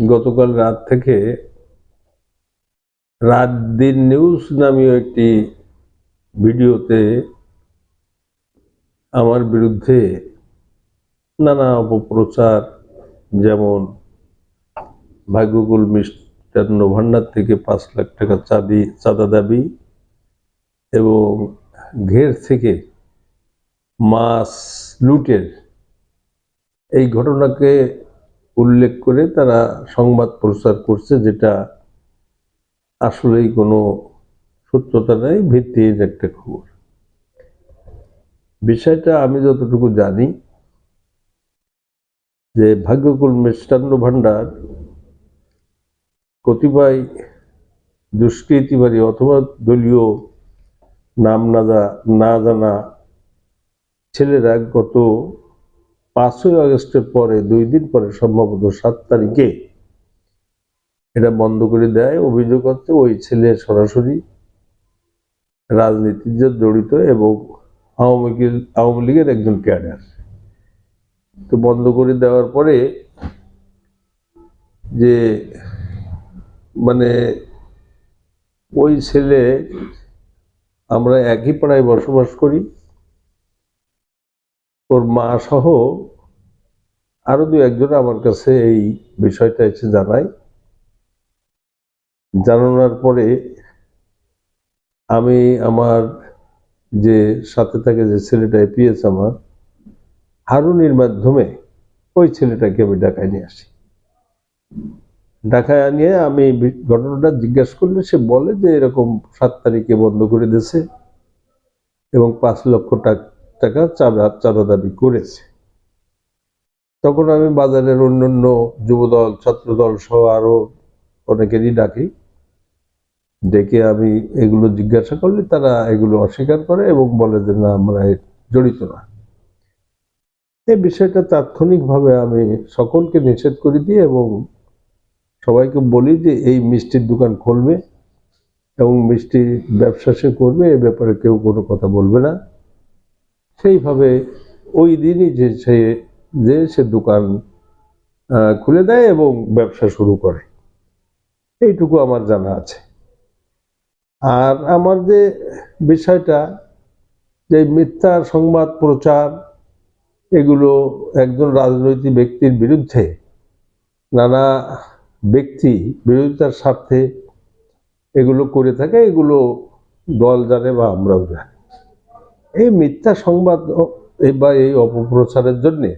গতকাল রাত থেকে রাত দিন নিউজ নামীয় একটি ভিডিওতে আমার বিরুদ্ধে নানা অপপ্রচার, যেমন ভাগ্যকুল মিষ্টান্ন ভান্ডার থেকে 5 লাখ টাকা চাঁদা দাবি এবং ঘের থেকে মাছ লুটের এই ঘটনাকে উল্লেখ করে তারা সংবাদ প্রচার করছে, যেটা আসলেই কোনো সত্যতা নেই, ভিত্তিহীন একটা খবর। বিষয়টা আমি যতটুকু জানি যে ভাগ্যকুল মিষ্টান্ন ভান্ডার কতিপয় দুষ্কৃতিকারী অথবা দলীয় নাম না জানা ছেলেরা গত 5ই আগস্টের পরে 2 দিন পরে, সম্ভবত 7 তারিখে এটা বন্ধ করে দেয়। অভিযোগ হচ্ছে ওই ছেলে সরাসরি রাজনীতিতে জড়িত এবং আওয়ামী লীগের একজন ক্যাডার। তো বন্ধ করে দেওয়ার পরে যে মানে ওই ছেলে, আমরা একই পাড়ায় বসবাস করি, ওর মা সহ আরো 2-1জন আমার কাছে এই বিষয়টা এসে জানায়। জানানোর পরে আমি আমার যে সাথে থাকে যে ছেলেটা এপিএস আমার হারুনের মাধ্যমে ওই ছেলেটাকে আমি ঢাকায় নিয়ে আসি। ঢাকায় নিয়ে আমি ঘটনাটা জিজ্ঞাসা করলে সে বলে যে এরকম 7 তারিখে বন্ধ করে দিয়েছে এবং 5 লক্ষ টাকা চাঁদা দাবি করেছে। তখন আমি বাজারের অন্যান্য যুবদল, ছাত্রদল সহ আরো অনেকেরই ডেকে আমি এগুলো জিজ্ঞাসা করলে তারা এগুলো অস্বীকার করে এবং বলে যে না, আমরা জড়িত না। এই বিষয়টা তাৎক্ষণিকভাবে আমি সকলকে নিষেধ করে দিই এবং সবাইকে বলি যে এই মিষ্টির দোকান খুলবে এবং মিষ্টির ব্যবসা সে করবে, এ ব্যাপারে কেউ কোনো কথা বলবে না। সেইভাবে ওই দিনই সে দোকান খুলে দেয় এবং ব্যবসা শুরু করে। এইটুকু আমার জানা আছে। আর আমার যে বিষয়টা, যে মিথ্যা সংবাদ প্রচার, এগুলো একজন রাজনৈতিক ব্যক্তির বিরুদ্ধে নানা ব্যক্তি বিরোধিতার স্বার্থে এগুলো করে থাকে, এগুলো দল জানে বা আমরাও জানি। এই মিথ্যা সংবাদ বা এই অপপ্রচারের জন্যে